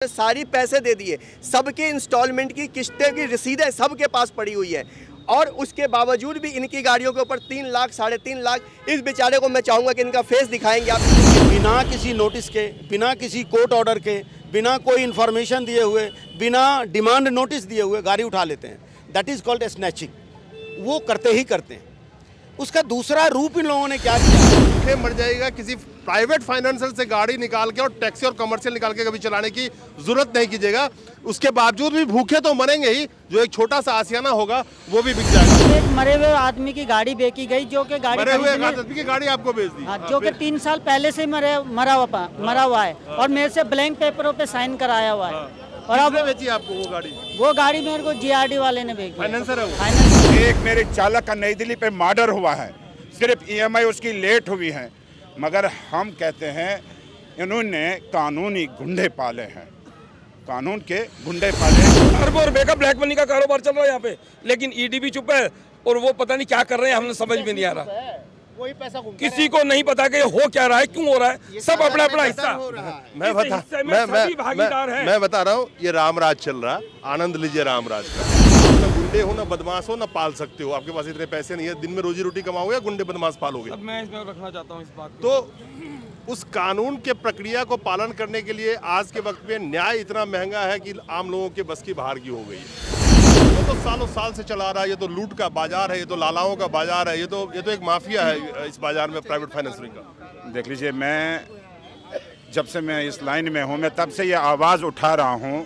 सारी पैसे दे दिए, सबके इंस्टॉलमेंट की किस्तें की रसीदें सबके पास पड़ी हुई है और उसके बावजूद भी इनकी गाड़ियों के ऊपर 3 लाख 3.5 लाख। इस बेचारे को मैं चाहूँगा कि इनका फेस दिखाएंगे आप। बिना किसी नोटिस के, बिना किसी कोर्ट ऑर्डर के, बिना कोई इन्फॉर्मेशन दिए हुए, बिना डिमांड नोटिस दिए हुए गाड़ी उठा लेते हैं। That is called snatching. वो करते ही करते हैं। उसका दूसरा रूप इन लोगों ने क्या किया? भूखे मर जाएगा। किसी प्राइवेट फाइनेंसर से गाड़ी निकाल के और टैक्सी और कमर्शियल निकाल के कभी चलाने की जरूरत नहीं कीजिएगा। उसके बावजूद भी भूखे तो मरेंगे ही, जो एक छोटा सा आसियाना होगा वो भी बिक जाएगा। एक मरे हुए आदमी की गाड़ी बेची गई, जो कि गाड़ी मरे हुए आदमी की गाड़ी आपको बेच दी। जो कि 3 साल पहले से मरा हुआ है और मेरे से ब्लैंक पेपरों पे साइन कराया हुआ है। और अब बेची आपको वो गाड़ी मेरे को जीआरडी वाले ने बेची। फाइनेंसर है वो। एक मेरे चालक का नई दिल्ली पे मर्डर हुआ है, सिर्फ ईएमआई उसकी लेट हुई है, मगर हम कहते हैं इन्होंने कानूनी गुंडे पाले हैं, कानून के गुंडे पाले हैं। अरबों रुपए का ब्लैक मनी का कारोबार चल रहा है यहाँ पे, लेकिन ईडी भी चुप है और वो पता नहीं क्या कर रहे हैं, हमें समझ में नहीं आ रहा। वही पैसा किसी को नहीं पता कि हो क्या रहा है, क्यों हो रहा है, सब अपना अपना हिस्सा। मैं बता रहा हूँ, ये रामराज चल रहा है। आनंद लीजिए रामराज का। ना गुंडे हो, ना बदमाश हो, ना पाल सकते हो। आपके पास इतने पैसे नहीं है, दिन में रोजी रोटी कमाओगे या गुंडे बदमाश पालोगे? अब मैं इसमें रखना चाहता हूँ इस बात को। तो उस कानून के प्रक्रिया को पालन करने के लिए आज के वक्त में न्याय इतना महंगा है कि आम लोगों के बस की बाहर की हो गई है। ये तो सालों साल से चला रहा है। ये तो लूट का बाजार है, ये तो लालाओं का बाजार है, ये तो एक माफिया है इस बाजार में, प्राइवेट फाइनेंसिंग का। देख लीजिए, मैं जब से मैं इस लाइन में हूँ, मैं तब से ये आवाज़ उठा रहा हूँ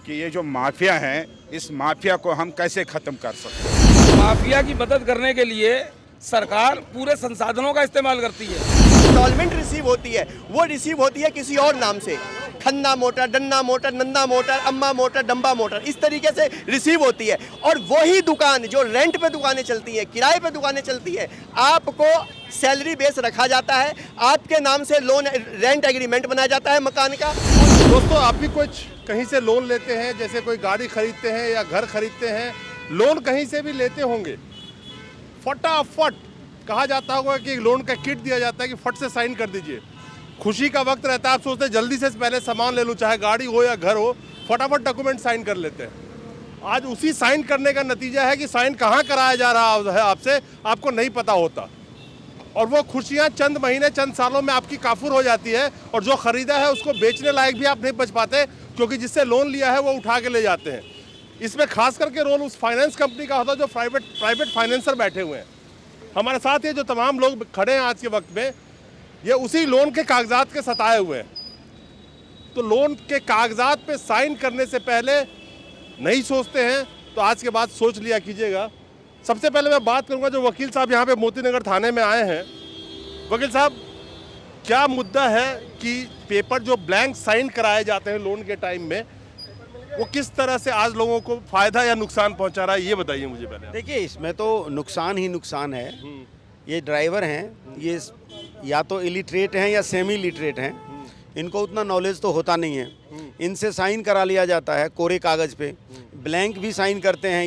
कि ये जो माफिया है, इस माफिया को हम कैसे ख़त्म कर सकते हैं। माफिया की मदद करने के लिए सरकार पूरे संसाधनों का इस्तेमाल करती है। इंस्टॉलमेंट रिसीव होती है, वो रिसीव होती है किसी और नाम से, खन्ना मोटर, डन्ना मोटर, नंदा मोटर, अम्मा मोटर, डम्बा मोटर, इस तरीके से रिसीव होती है। और वही दुकान जो रेंट पे दुकानें चलती है, किराए पे दुकानें चलती है, आपको सैलरी बेस रखा जाता है, आपके नाम से लोन रेंट एग्रीमेंट बनाया जाता है मकान का। दोस्तों, आप भी कुछ कहीं से लोन लेते हैं, जैसे कोई गाड़ी खरीदते हैं या घर खरीदते हैं, लोन कहीं से भी लेते होंगे, फटाफट कहा जाता होगा कि लोन का किट दिया जाता है कि फट से साइन कर दीजिए। खुशी का वक्त रहता है, आप सोचते हैं जल्दी से पहले सामान ले लूँ, चाहे गाड़ी हो या घर हो, फटाफट डॉक्यूमेंट साइन कर लेते हैं। आज उसी साइन करने का नतीजा है कि साइन कहाँ कराया जा रहा है आपसे, आपको नहीं पता होता। और वो खुशियाँ चंद महीने, चंद सालों में आपकी काफुर हो जाती है और जो खरीदा है उसको बेचने लायक भी आप नहीं बच पाते, क्योंकि जिससे लोन लिया है वो उठा के ले जाते हैं। इसमें खास करके रोल उस फाइनेंस कंपनी का होता है जो प्राइवेट फाइनेंसर बैठे हुए हैं। हमारे साथ ये जो तमाम लोग खड़े हैं आज के वक्त में, ये उसी लोन के कागजात के सताए हुए हैं। तो लोन के कागजात पे साइन करने से पहले नहीं सोचते हैं, तो आज के बाद सोच लिया कीजिएगा। सबसे पहले मैं बात करूंगा जो वकील साहब यहाँ पे मोतीनगर थाने में आए हैं। वकील साहब, क्या मुद्दा है कि पेपर जो ब्लैंक साइन कराए जाते हैं लोन के टाइम में, वो किस तरह से आज लोगों को फायदा या नुकसान पहुंचा रहा है, ये बताइए मुझे पहले। देखिए, इसमें तो नुकसान ही नुकसान है। ये ड्राइवर हैं, ये या तो इलिटरेट हैं या सेमी इलिटरेट हैं, इनको उतना नॉलेज तो होता नहीं है। इनसे साइन करा लिया जाता है कोरे कागज़ पे, ब्लैंक भी साइन करते हैं,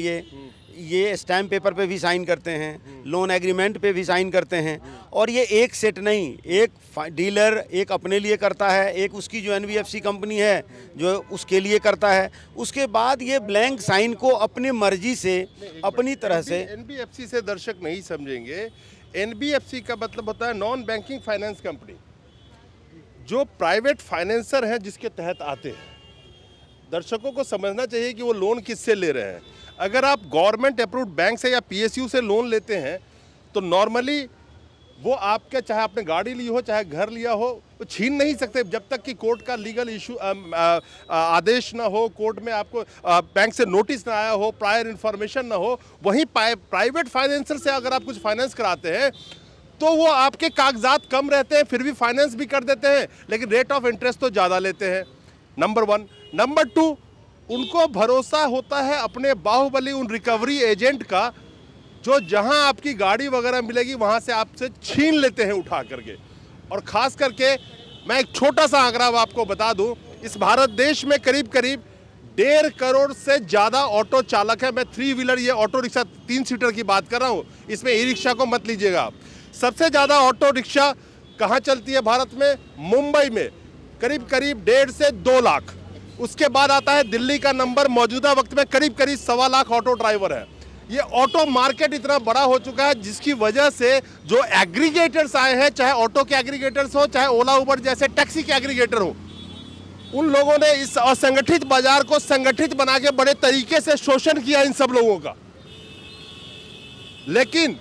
ये स्टैम्प पेपर पे भी साइन करते हैं, लोन एग्रीमेंट पे भी साइन करते हैं। और ये एक सेट नहीं, एक डीलर एक अपने लिए करता है, एक उसकी जो एनबीएफसी कंपनी है जो उसके लिए करता है। उसके बाद ये ब्लैंक साइन को अपनी मर्जी से, अपनी तरह से। एनबीएफसी से दर्शक नहीं समझेंगे, एनबीएफसी का मतलब होता है नॉन बैंकिंग फाइनेंस कंपनी, जो प्राइवेट फाइनेंसर हैं जिसके तहत आते हैं। दर्शकों को समझना चाहिए कि वो लोन किससे ले रहे हैं। अगर आप गवर्नमेंट अप्रूव्ड बैंक से या पीएसयू से लोन लेते हैं तो नॉर्मली वो आपके, चाहे आपने गाड़ी ली हो चाहे घर लिया हो, वो छीन नहीं सकते जब तक कि कोर्ट का लीगल इशू आदेश ना हो, कोर्ट में आपको बैंक से नोटिस ना आया हो, प्रायर इन्फॉर्मेशन ना हो। वहीं प्राइवेट फाइनेंसर से अगर आप कुछ फाइनेंस कराते हैं तो वो आपके कागजात कम रहते हैं, फिर भी फाइनेंस भी कर देते हैं, लेकिन रेट ऑफ इंटरेस्ट तो ज़्यादा लेते हैं। नंबर 1। नंबर 2, उनको भरोसा होता है अपने बाहुबली उन रिकवरी एजेंट का, जो जहां आपकी गाड़ी वगैरह मिलेगी वहां से आपसे छीन लेते हैं उठा करके। और ख़ास करके मैं एक छोटा सा आंकड़ा आपको बता दूं, इस भारत देश में करीब 1.5 करोड़ से ज़्यादा ऑटो चालक है। मैं 3 व्हीलर, ये ऑटो रिक्शा 3 सीटर की बात कर रहा हूँ, इसमें ई रिक्शा को मत लीजिएगा आप। सबसे ज़्यादा ऑटो रिक्शा कहाँ चलती है भारत में? मुंबई में, करीब 1.5 से 2 लाख। उसके बाद आता है दिल्ली का नंबर। मौजूदा वक्त में करीब करीब 1.25 लाख ऑटो ड्राइवर है। ये ऑटो मार्केट इतना बड़ा हो चुका है जिसकी वजह से जो एग्रीगेटर्स आए हैं, चाहे ऑटो के एग्रीगेटर्स हो, चाहे ओला उबर जैसे टैक्सी के एग्रीगेटर हो, उन लोगों ने इस असंगठित बाजार को संगठित बना के बड़े तरीके से शोषण किया इन सब लोगों का। लेकिन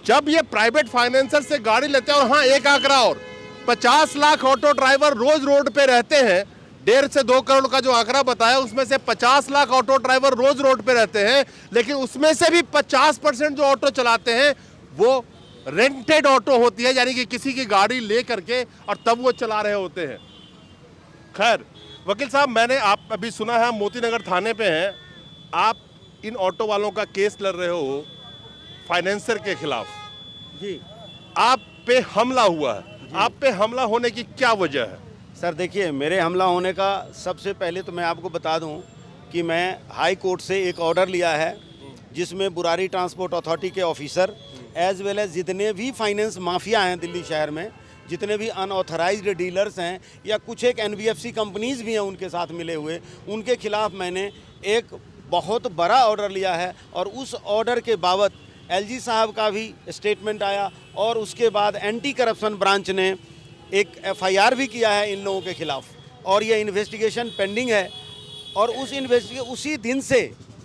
जब ये प्राइवेट फाइनेंसर से गाड़ी लेते हैं, और हाँ एक आंकड़ा और, 50 लाख ऑटो ड्राइवर रोज रोड पे रहते हैं। 1.5 से 2 करोड़ का जो आंकड़ा बताया उसमें से 50 लाख ऑटो ड्राइवर रोज रोड पे रहते हैं, लेकिन उसमें से भी 50% जो ऑटो चलाते हैं वो रेंटेड ऑटो होती है, यानी कि किसी की गाड़ी ले करके और तब वो चला रहे होते हैं। खैर वकील साहब, मैंने आप अभी सुना है मोतीनगर थाने पे हैं, आप इन ऑटो वालों का केस लड़ रहे हो फाइनेंसर के खिलाफ। जी आप पे हमला हुआ है, आप पे हमला होने की क्या वजह है? सर देखिए, मेरे हमला होने का सबसे पहले तो मैं आपको बता दूं कि मैं हाई कोर्ट से एक ऑर्डर लिया है जिसमें बुरारी ट्रांसपोर्ट अथॉरिटी के ऑफिसर एज वेल एज जितने भी फाइनेंस माफिया हैं दिल्ली शहर में, जितने भी अनऑथराइज्ड डीलर्स हैं या कुछ एक एनबीएफसी कंपनीज भी हैं उनके साथ मिले हुए, उनके खिलाफ मैंने एक बहुत बड़ा ऑर्डर लिया है। और उस ऑर्डर के बाबत एलजी साहब का भी स्टेटमेंट आया और उसके बाद एंटी करप्शन ब्रांच ने एक एफआईआर भी किया है इन लोगों के खिलाफ और ये इन्वेस्टिगेशन पेंडिंग है। और उसी दिन से,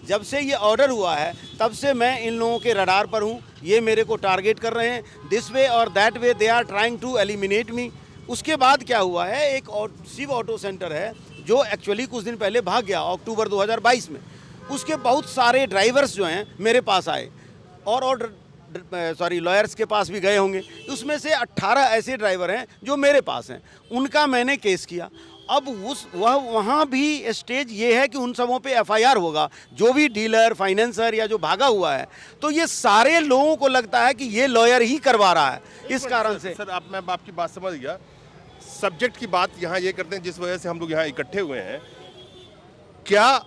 जब से ये ऑर्डर हुआ है, तब से मैं इन लोगों के रडार पर हूँ। ये मेरे को टारगेट कर रहे हैं, दिस वे और that way they are trying to eliminate me. उसके बाद क्या हुआ है, एक शिव ऑटो सेंटर है जो एक्चुअली कुछ दिन पहले भाग गया अक्टूबर 2022 में। उसके बहुत सारे ड्राइवर्स जो हैं मेरे पास आए और लॉयर्स के पास भी गए होंगे। उसमें से 18 ऐसे ड्राइवर हैं जो मेरे पास हैं, उनका मैंने केस किया। अब वहाँ भी स्टेज ये है कि उन सबों पे एफआईआर होगा, जो भी डीलर, फाइनेंसर या जो भागा हुआ है। तो ये सारे लोगों को लगता है कि ये लॉयर ही करवा रहा है, इस कारण से। सर मैं आपकी बात समझ गया। सब्जेक्ट की बात यहाँ ये करते हैं जिस वजह से हम लोग यहाँ इकट्ठे हुए हैं। क्या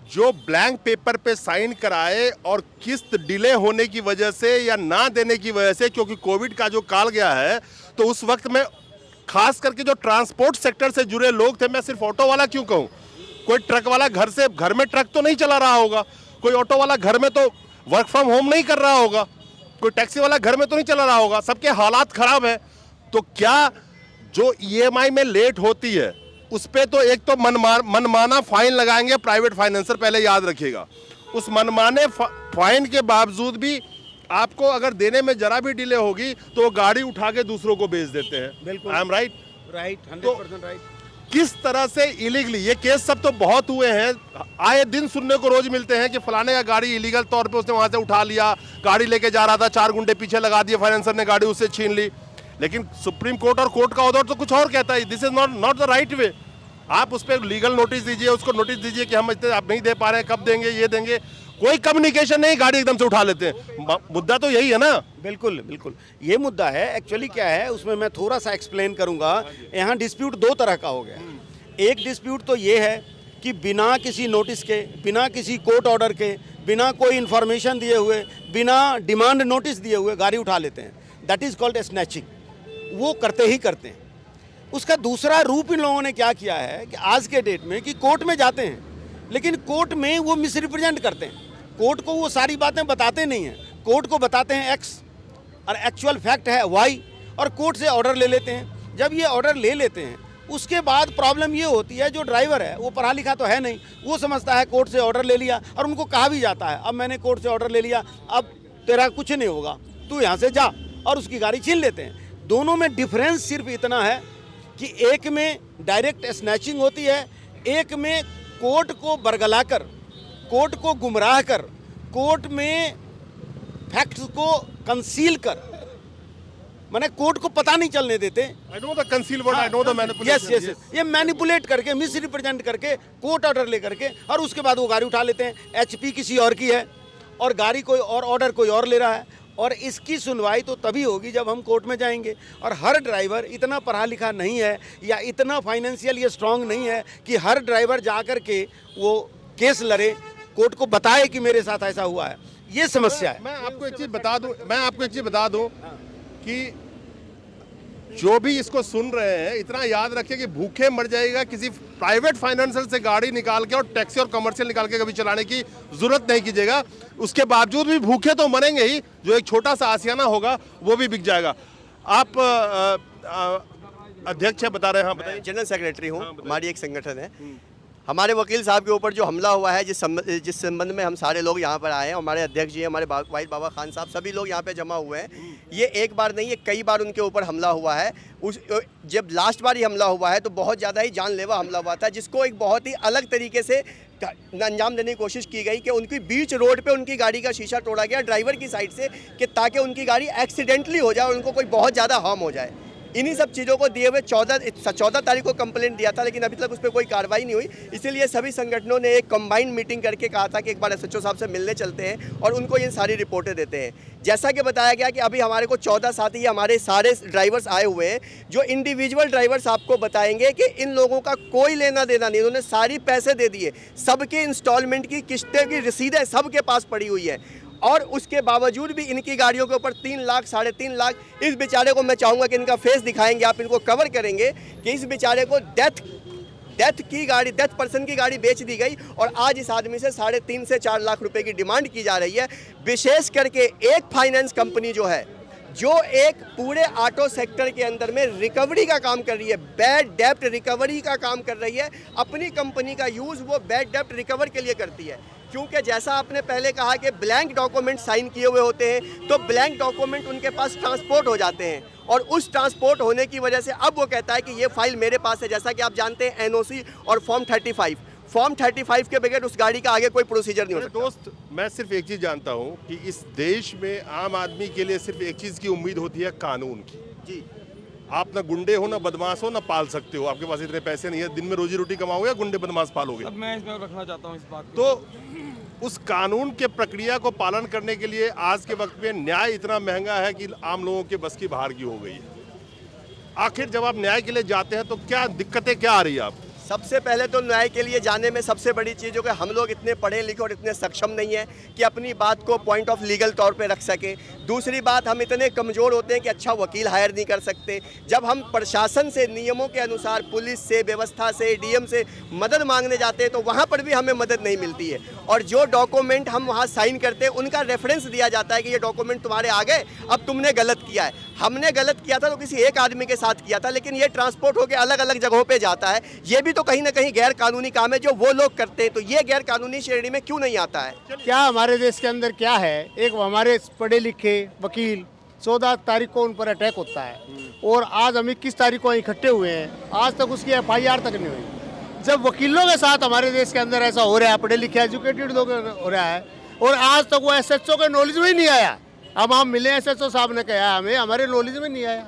जो ब्लैंक पेपर पे साइन कराए और किस्त डिले होने की वजह से या ना देने की वजह से, क्योंकि कोविड का जो काल गया है, तो उस वक्त में खास करके जो ट्रांसपोर्ट सेक्टर से जुड़े लोग थे, मैं सिर्फ ऑटो वाला क्यों कहूँ, कोई ट्रक वाला घर में ट्रक तो नहीं चला रहा होगा, कोई ऑटो वाला घर में तो वर्क फ्रॉम होम नहीं कर रहा होगा, कोई टैक्सी वाला घर में तो नहीं चला रहा होगा, सबके हालात खराब है। तो क्या जो ईएमआई में लेट होती है उस पे तो एक तो मनमाना फाइन लगाएंगे प्राइवेट फाइनेंसर, पहले याद रखिएगा। उस मनमाने फाइन के बावजूद भी आपको अगर देने में जरा भी डिले होगी तो वो गाड़ी उठा के दूसरों को बेच देते हैं। बिल्कुल, I am right? Right, 100% right. किस तरह से इलीगली, ये केस सब तो बहुत हुए हैं, आए दिन सुनने को रोज मिलते हैं कि फलाने का गाड़ी इलीगल तौर पे उसने वहां से उठा लिया, गाड़ी लेके जा रहा था, 4 गुंडे पीछे लगा दिए, फाइनेंसर ने गाड़ी उससे छीन ली। लेकिन सुप्रीम कोर्ट और कोर्ट का ऑर्डर तो कुछ और कहता है, this is not the right way. आप उस पर लीगल नोटिस दीजिए, उसको नोटिस दीजिए कि हम इतने आप नहीं दे पा रहे हैं, कब देंगे, ये देंगे, कोई कम्युनिकेशन नहीं, गाड़ी एकदम से उठा लेते हैं। मुद्दा तो यही है ना? बिल्कुल बिल्कुल, ये मुद्दा है। एक्चुअली क्या है, उसमें मैं थोड़ा सा एक्सप्लेन करूंगा। यहाँ डिस्प्यूट 2 तरह का हो गया। एक डिस्प्यूट तो ये है कि बिना किसी नोटिस के, बिना किसी कोर्ट ऑर्डर के, बिना कोई इन्फॉर्मेशन दिए हुए, बिना डिमांड नोटिस दिए हुए गाड़ी उठा लेते हैं, दैट इज़ कॉल्ड स्नैचिंग। वो करते ही करते हैं। उसका दूसरा रूप इन लोगों ने क्या किया है कि आज के डेट में कि कोर्ट में जाते हैं, लेकिन कोर्ट में वो मिसरिप्रेजेंट करते हैं। कोर्ट को वो सारी बातें बताते नहीं हैं, कोर्ट को बताते हैं एक्स और एक्चुअल फैक्ट है वाई, और कोर्ट से ऑर्डर ले लेते हैं। जब ये ऑर्डर ले लेते हैं, उसके बाद प्रॉब्लम ये होती है, जो ड्राइवर है वो पढ़ा लिखा तो है नहीं, वो समझता है कोर्ट से ऑर्डर ले लिया, और उनको कहा भी जाता है अब मैंने कोर्ट से ऑर्डर ले लिया, अब तेरा कुछ नहीं होगा, तू यहाँ से जा, और उसकी गाड़ी छीन लेते हैं। दोनों में डिफरेंस सिर्फ इतना है कि एक में डायरेक्ट स्नैचिंग होती है, एक में कोर्ट को बरगलाकर, कोर्ट को गुमराह कर, कोर्ट में फैक्ट्स को कंसील कर, माने कोर्ट को पता नहीं चलने देते। I know the conceal word, I know the manipulation. Yes, ये मैनिपुलेट करके, मिस रिप्रेजेंट करके, कोर्ट ऑर्डर ले करके, और उसके बाद वो गाड़ी उठा लेते हैं। एचपी किसी और की है और गाड़ी कोई और, ऑर्डर कोई और ले रहा है, और इसकी सुनवाई तो तभी होगी जब हम कोर्ट में जाएंगे। और हर ड्राइवर इतना पढ़ा लिखा नहीं है या इतना फाइनेंशियल ये स्ट्रांग नहीं है कि हर ड्राइवर जा कर के वो केस लड़े, कोर्ट को बताए कि मेरे साथ ऐसा हुआ है। ये समस्या है। मैं आपको एक चीज़ बता दूं कि जो भी इसको सुन रहे हैं इतना याद रखिए कि भूखे मर जाएगा, किसी प्राइवेट फाइनेंसर से गाड़ी निकाल के और टैक्सी और कमर्शियल निकाल के कभी चलाने की जरूरत नहीं कीजिएगा। उसके बावजूद भी भूखे तो मरेंगे ही, जो एक छोटा सा आशियाना होगा वो भी बिक जाएगा। आप अध्यक्ष है बता रहे हैं, हाँ बताइए। जनरल सेक्रेटरी हूँ, हमारी एक संगठन है। हमारे वकील साहब के ऊपर जो हमला हुआ है, जिस संबंध में हम सारे लोग यहाँ पर आए हैं, हमारे अध्यक्ष जी, हमारे वाहिद बाबा खान साहब, सभी लोग यहाँ पे जमा हुए हैं। ये एक बार नहीं, ये कई बार उनके ऊपर हमला हुआ है। जब लास्ट बार ये हमला हुआ है तो बहुत ज़्यादा ही जानलेवा हमला हुआ था, जिसको एक बहुत ही अलग तरीके से अंजाम देने की कोशिश की गई कि उनकी बीच रोड पे उनकी गाड़ी का शीशा तोड़ा गया ड्राइवर की साइड से, कि ताकि उनकी गाड़ी एक्सीडेंटली हो जाए और उनको कोई बहुत ज़्यादा हार्म हो जाए। इन्हीं सब चीज़ों को दिए हुए 14 तारीख को कंप्लेंट दिया था, लेकिन अभी तक उस पर कोई कार्रवाई नहीं हुई। इसीलिए सभी संगठनों ने एक कंबाइंड मीटिंग करके कहा था कि एक बार एसएचओ साहब से मिलने चलते हैं और उनको ये सारी रिपोर्टें देते हैं। जैसा कि बताया गया कि अभी हमारे को 14 साथी हमारे सारे ड्राइवर्स आए हुए हैं, जो इंडिविजुअल ड्राइवर्स आपको बताएंगे कि इन लोगों का कोई लेना देना नहीं, उन्होंने सारी पैसे दे दिए, सबके इंस्टॉलमेंट की किस्तें की रसीदें सबके पास पड़ी हुई है, और उसके बावजूद भी इनकी गाड़ियों के ऊपर 3 लाख 3.5 लाख। इस बेचारे को मैं चाहूँगा कि इनका फेस दिखाएंगे आप, इनको कवर करेंगे कि इस बेचारे को डेथ पर्सन की गाड़ी बेच दी गई और आज इस आदमी से 3.5 से 4 लाख रुपए की डिमांड की जा रही है। विशेष करके एक फाइनेंस कंपनी जो है, जो एक पूरे ऑटो सेक्टर के अंदर में रिकवरी का काम कर रही है, बैड डेप्ट रिकवरी का काम कर रही है। अपनी कंपनी का यूज़ वो बैड डेप्ट रिकवर के लिए करती है, क्योंकि जैसा आपने पहले कहा कि ब्लैंक डॉक्यूमेंट साइन किए हुए होते हैं, तो ब्लैंक डॉक्यूमेंट उनके पास ट्रांसपोर्ट हो जाते हैं, और उस ट्रांसपोर्ट होने की वजह से अब वो कहता है कि ये फाइल मेरे पास है। जैसा कि आप जानते हैं एनओसी और फॉर्म 35 के बगैर उस गाड़ी का आगे कोई प्रोसीजर नहीं हो सकता। दोस्त, मैं सिर्फ एक चीज़ जानता हूँ कि इस देश में आम आदमी के लिए सिर्फ एक चीज़ की उम्मीद होती है, कानून की। जी, आप ना गुंडे हो, ना बदमाश हो, ना पाल सकते हो। आपके पास इतने पैसे नहीं है, दिन में रोजी रोटी कमाओगे या गुंडे बदमाश पालोगे? अब मैं इसमें रखना चाहता हूँ इस बात को। तो उस कानून के प्रक्रिया को पालन करने के लिए आज के वक्त में न्याय इतना महंगा है कि आम लोगों के बस की बाहर की हो गई है। आखिर जब आप न्याय के लिए जाते हैं तो क्या दिक्कतें क्या आ रही है आप? सबसे पहले तो न्याय के लिए जाने में सबसे बड़ी चीज़ हो कि हम लोग इतने पढ़े लिखे और इतने सक्षम नहीं हैं कि अपनी बात को पॉइंट ऑफ लीगल तौर पे रख सकें। दूसरी बात, हम इतने कमज़ोर होते हैं कि अच्छा वकील हायर नहीं कर सकते। जब हम प्रशासन से नियमों के अनुसार, पुलिस से, व्यवस्था से, डीएम से मदद मांगने जाते हैं तो वहाँ पर भी हमें मदद नहीं मिलती है, और जो डॉक्यूमेंट हम वहाँ साइन करते हैं उनका रेफरेंस दिया जाता है कि ये डॉक्यूमेंट तुम्हारे आ गए, अब तुमने गलत किया है। हमने गलत किया था तो किसी एक आदमी के साथ किया था, लेकिन ये ट्रांसपोर्ट होकर अलग अलग जगहों पे जाता है। ये भी तो कहीं ना कहीं गैर कानूनी काम है जो वो लोग करते हैं, तो ये गैर कानूनी श्रेणी में क्यों नहीं आता है? क्या हमारे देश के अंदर क्या है, एक हमारे पढ़े लिखे वकील 14 तारीख को उन पर अटैक होता है और आज हम 21 तारीख को इकट्ठे हुए हैं, आज तक उसकी FIR तक नहीं हुई। जब वकीलों के साथ हमारे देश के अंदर ऐसा हो रहा है, पढ़े लिखे एजुकेटेड लोग हो रहा है, और आज तक वो SHO के नॉलेज में ही नहीं आया। अब हम मिले, SHO साहब ने कहा हमें, हमारे नॉलेज में नहीं आया।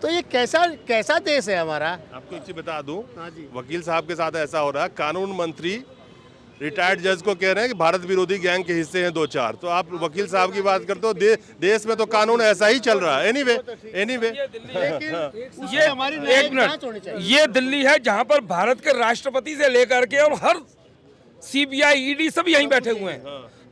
तो ये कैसा देश है हमारा? आपको एक चीज बता दूं, हाँ जी। वकील साहब के साथ ऐसा हो रहा है, कानून मंत्री रिटायर्ड जज को कह रहे हैं कि भारत विरोधी गैंग के हिस्से हैं 2-4, तो आप वकील साहब की बात करते हो। देश में तो कानून ऐसा ही चल रहा है। एनीवे ये हमारी एक मिनट, ये दिल्ली है जहाँ पर भारत के राष्ट्रपति से लेकर के और हर CBI ED सभी यहीं बैठे हुए हैं।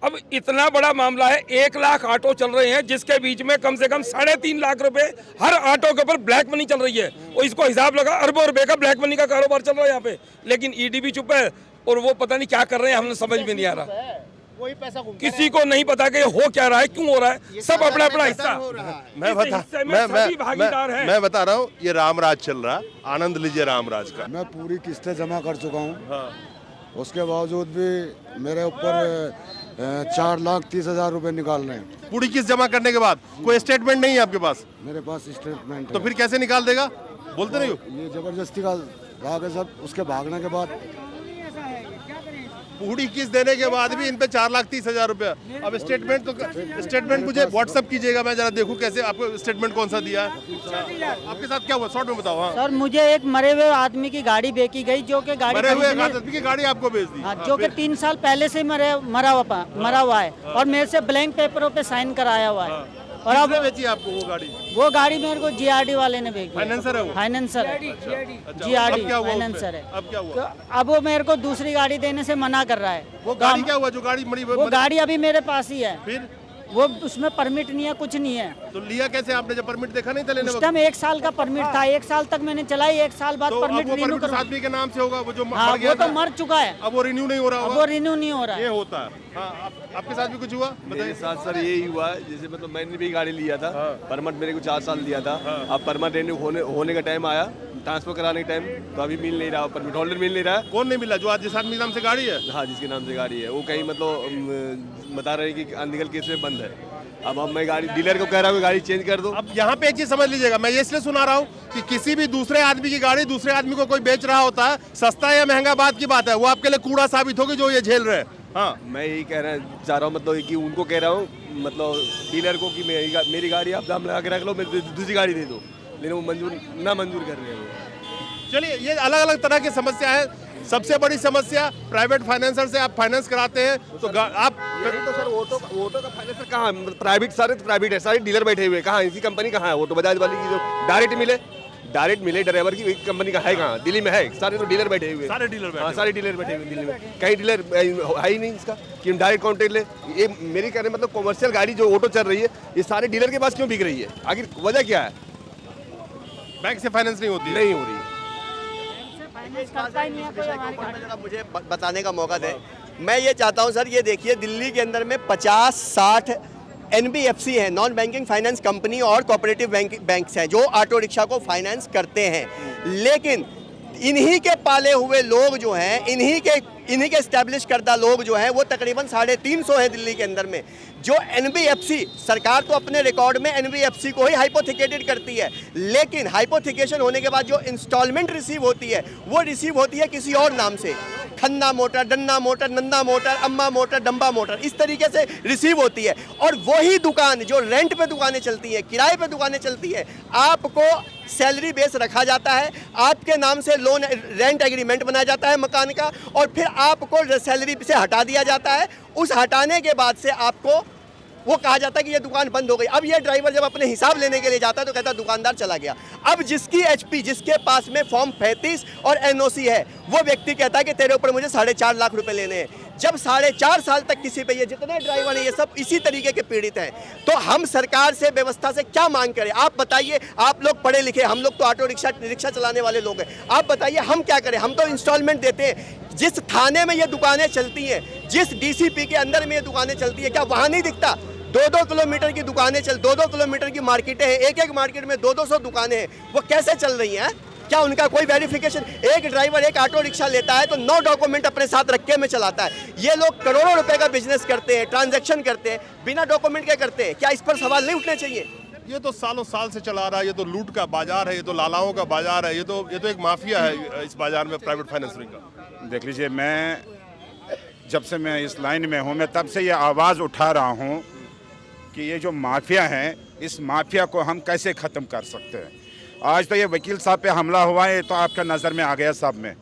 अब इतना बड़ा मामला है, 1 लाख ऑटो चल रहे हैं, जिसके बीच में कम से कम 3.5 लाख रुपए हर ऑटो के ऊपर ब्लैक मनी चल रही है, और इसको हिसाब लगा अरबों रुपए का ब्लैक मनी का कारोबार चल रहा है यहाँ पे। लेकिन ED भी चुप है और वो पता नहीं क्या कर रहे हैं, हमने समझ में नहीं आ रहा। वही पैसा घूमता किसी को नहीं पता कि हो क्या रहा है, क्यों हो रहा है, सब अपना अपना हिस्सा। मैं बता रहा हूँ, ये रामराज चल रहा, आनंद लीजिए रामराज का। मैं पूरी किस्तें जमा कर चुका हूँ, उसके बावजूद भी मेरे ऊपर 4,30,000 रुपए निकाल रहे हैं। पूरी किस्त जमा करने के बाद कोई स्टेटमेंट नहीं है आपके पास? मेरे पास स्टेटमेंट है। तो फिर कैसे निकाल देगा? बोलते नहीं हो? ये जबरदस्ती का राग है सब। उसके भागने के बाद पूरी किस्त देने के बाद भी इन पे 4,30,000 रुपया। अब स्टेटमेंट मुझे व्हाट्सअप कीजिएगा, मैं जरा देखूं कैसे आपको स्टेटमेंट कौन सा दिया है। आपके साथ क्या हुआ, शॉर्ट में बताओ। हाँ, सर मुझे एक मरे हुए आदमी की गाड़ी बेची गई, जो कि गाड़ी मरे हुए खरीदने- आदमी की गाड़ी आपको बेच दी? हाँ, जो कि 3 साल पहले से मरा हुआ है, और मेरे से ब्लैंक पेपरों पे साइन कराया हुआ है। और अब किसने बेची आपको वो गाड़ी मेरे को GRD वाले ने बेची। फाइनेंसर है वो? फाइनेंसर है, अच्छा, GRD अब क्या हुआ फाइनेंसर है। अब क्या हुआ? तो अब वो मेरे को दूसरी गाड़ी देने से मना कर रहा है। वो गाड़ी क्या हुआ जो गाड़ी मरी? वो गाड़ी अभी मेरे पास ही है। फिर वो उसमें परमिट नहीं है, कुछ नहीं है। तो लिया कैसे आपने, जब परमिट देखा नहीं था लेने उस वक्त? टाइम 1 साल का परमिट था, 1 साल तक मैंने चलाई, 1 साल बाद तो अब परमिट वो रिन्यू परमिट उस करवा। आदमी के नाम से होगा, वो जो हाँ, मर गया वो तो था? मर चुका है, अब वो रिन्यू नहीं हो रहा अब होगा। वो रिन्यू नहीं हो रहा ये है। होता है। हाँ, आपके साथ भी कुछ हुआ? मेरे बताइए। साथ सर यही हुआ है, जैसे मतलब मैंने भी गाड़ी लिया था, परमिट मेरे को 4 साल दिया था। अब परमिट रिन्यू होने का टाइम आया, ट्रांसफर कराने का टाइम, तो अभी मिल नहीं रहा, परमिट होल्डर मिल नहीं रहा है। कौन नहीं मिला? जो आज जिस आदमी के नाम से गाड़ी है? हाँ, जिसके नाम से गाड़ी है वो कहीं मतलब बता रहे हैं कि अनलीगल केस में बंद है। अब मैं गाड़ी डीलर को कह रहा हूँ गाड़ी चेंज कर दो। अब यहाँ पे एक चीज समझ लीजिएगा, मैं ये इसलिए सुना रहा हूँ कि किसी भी दूसरे आदमी की गाड़ी दूसरे आदमी को कोई बेच रहा होता है, सस्ता या महंगा बात की बात है, वो आपके लिए कूड़ा साबित होगी जो ये झेल रहे हैं। हाँ, मैं यही चाह रहा हूँ, मतलब कि उनको कह रहा हूँ, मतलब डीलर को कि मेरी गाड़ी आप दाम लगा के रख लो, मैं दूसरी गाड़ी दे दो, लेकिन वो मंजूर कर रहे हैं वो। चलिए, ये अलग अलग तरह की समस्या है। सबसे बड़ी समस्या प्राइवेट फाइनेंसर से आप फाइनेंस कराते हैं तो आप तो सर ऑटो का फाइनेंसर कहाँ, प्राइवेट सारे तो प्राइवेट है, सारे डीलर बैठे हुए, कहाँ इसी कंपनी कहाँ है? ऑटो बजाज वाली की जो डायरेक्ट मिले ड्राइवर की कंपनी का है कहाँ? दिल्ली में है, सारे तो डीलर बैठे हुए, सारे डीलर बैठे हाँ, सारे डीलर बैठे हुए दिल्ली में। कहीं डीलर है ही नहीं इसका कि हम डायरेक्ट कॉन्ट्रैक्ट ले। ये मेरी कहने मतलब कॉमर्शियल गाड़ी जो ऑटो चल रही है, ये सारे डीलर के पास क्यों बिक रही है? आखिर वजह क्या है? बैंक से फाइनेंस नहीं होती है। नहीं हो रही। करता ही नहीं है कोई हमारी गाड़ी। जरा मुझे बताने का मौका दें। मैं ये चाहता हूँ सर, ये देखिए दिल्ली के अंदर में 50-60 NBFC हैं, नॉन बैंकिंग फाइनेंस कंपनी और कोऑपरेटिव बैंक्स हैं जो ऑटो रिक्शा को फाइनेंस करते हैं। लेकिन इन्हीं के पाले हुए लोग जो हैं, इन्हीं के एस्टैब्लिश करदा लोग जो हैं, वो तकरीबन 350 हैं दिल्ली के अंदर में। जो NBFC, सरकार तो अपने रिकॉर्ड में NBFC को ही हाइपोथिकेटेड करती है, लेकिन हाइपोथिकेशन होने के बाद जो इंस्टॉलमेंट रिसीव होती है, वो रिसीव होती है किसी और नाम से। खन्ना मोटर, डन्ना मोटर, नंदा मोटर, अम्मा मोटर, डंबा मोटर, इस तरीके से रिसीव होती है। और वही दुकान जो रेंट पे दुकानें चलती हैं, किराए पे दुकानें चलती है, आपको सैलरी बेस रखा जाता है, आपके नाम से लोन रेंट एग्रीमेंट बनाया जाता है मकान का, और फिर आपको सैलरी से हटा दिया जाता है। उस हटाने के बाद से आपको वो कहा जाता है कि ये दुकान बंद हो गई। अब ये ड्राइवर जब अपने हिसाब लेने के लिए जाता है तो कहता है दुकानदार चला गया। अब जिसकी HP, जिसके पास में फॉर्म 35 और NOC है, वो व्यक्ति कहता है कि तेरे ऊपर मुझे 4.5 लाख रुपए लेने हैं। जब 4.5 साल तक किसी पे, ये जितने ड्राइवर हैं ये सब इसी तरीके के पीड़ित हैं, तो हम सरकार से, व्यवस्था से क्या मांग करें? आप बताइए। आप लोग पढ़े लिखे, हम लोग तो ऑटो रिक्शा चलाने वाले लोग हैं, आप बताइए हम क्या करें? हम तो इंस्टॉलमेंट देते हैं। जिस थाने में ये दुकानें चलती हैं, जिस DCP के अंदर में ये दुकानें चलती है, क्या वहाँ नहीं दिखता? 2-2 किलोमीटर की दुकानें 2-2 किलोमीटर की मार्केटें हैं, एक मार्केट में 200 दुकानें हैं, वो कैसे चल रही हैं? क्या उनका कोई वेरिफिकेशन? एक ड्राइवर एक ऑटो रिक्शा लेता है तो 9 डॉक्यूमेंट अपने साथ रख के में चलाता है। ये लोग करोड़ों रुपए का बिजनेस करते हैं, ट्रांजैक्शन करते हैं, बिना डॉक्यूमेंट के करते हैं। क्या इस पर सवाल नहीं उठने चाहिए? ये तो सालों साल से चला रहा है, ये तो लूट का बाजार है, ये तो लालाओं का बाजार है, ये तो एक माफिया है इस बाजार में प्राइवेट फाइनेंसिंग का। देख लीजिए, मैं जब से मैं इस लाइन में हूँ, मैं तब से ये आवाज़ उठा रहा हूँ कि ये जो माफिया है, इस माफिया को हम कैसे ख़त्म कर सकते हैं। आज तो ये वकील साहब पे हमला हुआ है, तो आपका नज़र में आ गया सब में।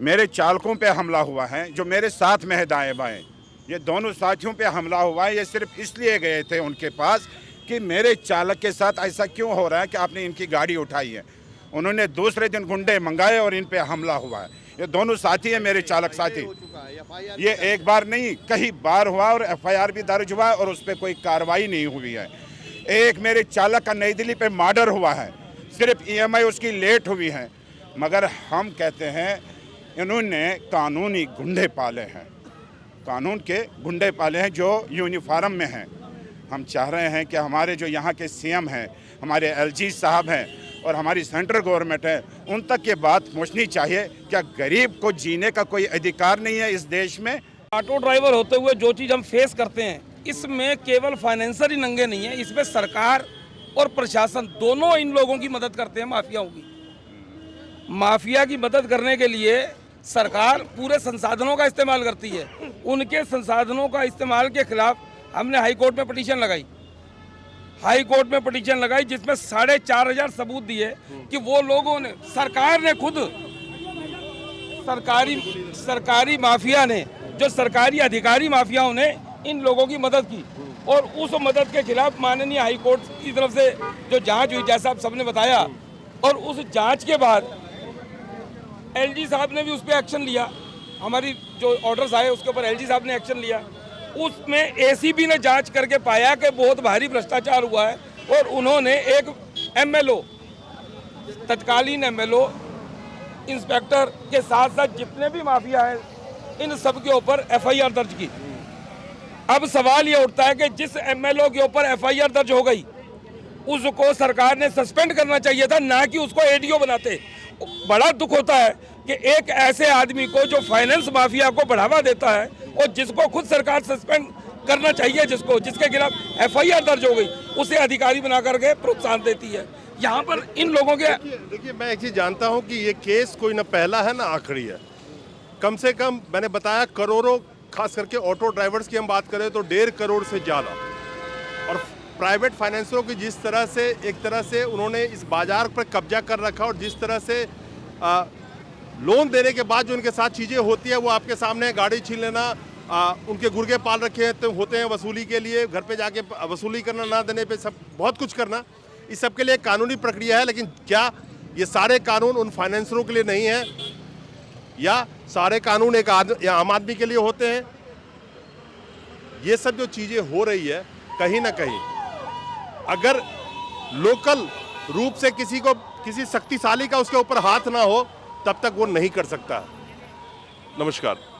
मेरे चालकों पे हमला हुआ है जो मेरे साथ में है दाएं बाएं, ये दोनों साथियों पे हमला हुआ है। ये सिर्फ इसलिए गए थे उनके पास कि मेरे चालक के साथ ऐसा क्यों हो रहा है कि आपने इनकी गाड़ी उठाई है। उन्होंने दूसरे दिन गुंडे मंगाए और इन पे हमला हुआ है। ये दोनों साथी हैं मेरे चालक साथी। ये एक बार नहीं, कई बार हुआ और FIR भी दर्ज हुआ और उस पर कोई कार्रवाई नहीं हुई है। एक मेरे चालक का नई दिल्ली पे मर्डर हुआ है, सिर्फ EMI उसकी लेट हुई है, मगर हम कहते हैं इन्होंने कानूनी गुंडे पाले हैं, कानून के गुंडे पाले हैं जो यूनिफॉर्म में हैं। हम चाह रहे हैं कि हमारे जो यहाँ के CM हैं, हमारे LG साहब हैं और हमारी सेंट्रल गवर्नमेंट है, उन तक ये बात पहुँचनी चाहिए। क्या गरीब को जीने का कोई अधिकार नहीं है इस देश में? ऑटो ड्राइवर होते हुए जो चीज़ हम फेस करते हैं, इसमें केवल फाइनेंसर ही नंगे नहीं है, इसमें सरकार और प्रशासन दोनों इन लोगों की मदद करते हैं, माफियाओं की। माफिया की मदद करने के लिए सरकार पूरे संसाधनों का इस्तेमाल करती है। उनके संसाधनों का इस्तेमाल के खिलाफ हमने हाई कोर्ट में पिटीशन लगाई, जिसमें 4,500 सबूत दिए कि वो लोगों ने, सरकार ने खुद, सरकारी माफिया ने, जो सरकारी अधिकारी माफियाओं ने इन लोगों की मदद की, और उस मदद के खिलाफ माननीय हाई कोर्ट की तरफ से जो जांच हुई, जैसा आप सबने बताया, और उस जांच के बाद LG साहब ने भी उस पर एक्शन लिया। हमारी जो ऑर्डर्स आए उसके ऊपर LG साहब ने एक्शन लिया। उसमें एसीबी ने जांच करके पाया कि बहुत भारी भ्रष्टाचार हुआ है और उन्होंने एक एमएलओ, तत्कालीन एमएलओ, इंस्पेक्टर के साथ साथ जितने भी माफिया हैं इन सब के ऊपर एफआईआर दर्ज की। अब सवाल ये उठता है कि जिस एमएलओ के ऊपर एफआईआर दर्ज हो गई उसको सरकार ने सस्पेंड करना चाहिए था, ना कि उसको एडीओ बनाते। बड़ा दुख होता है कि एक ऐसे आदमी को जो फाइनेंस माफिया को बढ़ावा देता है और जिसको खुद सरकार सस्पेंड करना चाहिए, जिसके खिलाफ एफआईआर दर्ज हो गई, उसे अधिकारी बना करके प्रोत्साहन देती है। यहाँ पर इन लोगों के देखिए मैं एक चीज़ जानता हूँ कि ये केस कोई ना पहला है ना आखिरी है। कम से कम मैंने बताया करोड़ों, खास करके ऑटो ड्राइवर्स की हम बात करें तो 1.5 करोड़ से ज़्यादा, और प्राइवेट फाइनेंसरों की जिस तरह से एक तरह से उन्होंने इस बाज़ार पर कब्जा कर रखा और जिस तरह से लोन देने के बाद जो उनके साथ चीज़ें होती है वो आपके सामने, गाड़ी छीन लेना, उनके गुर्गे पाल रखे होते हैं वसूली के लिए, घर पे जाके वसूली करना, ना देने पे सब बहुत कुछ करना, इस सब के लिए कानूनी प्रक्रिया है। लेकिन क्या ये सारे कानून उन फाइनेंसरों के लिए नहीं है या सारे कानून एक आम आदमी के लिए होते हैं? ये सब जो चीज़ें हो रही है कहीं ना कहीं अगर लोकल रूप से किसी शक्तिशाली का उसके ऊपर हाथ ना हो तब तक वो नहीं कर सकता। नमस्कार।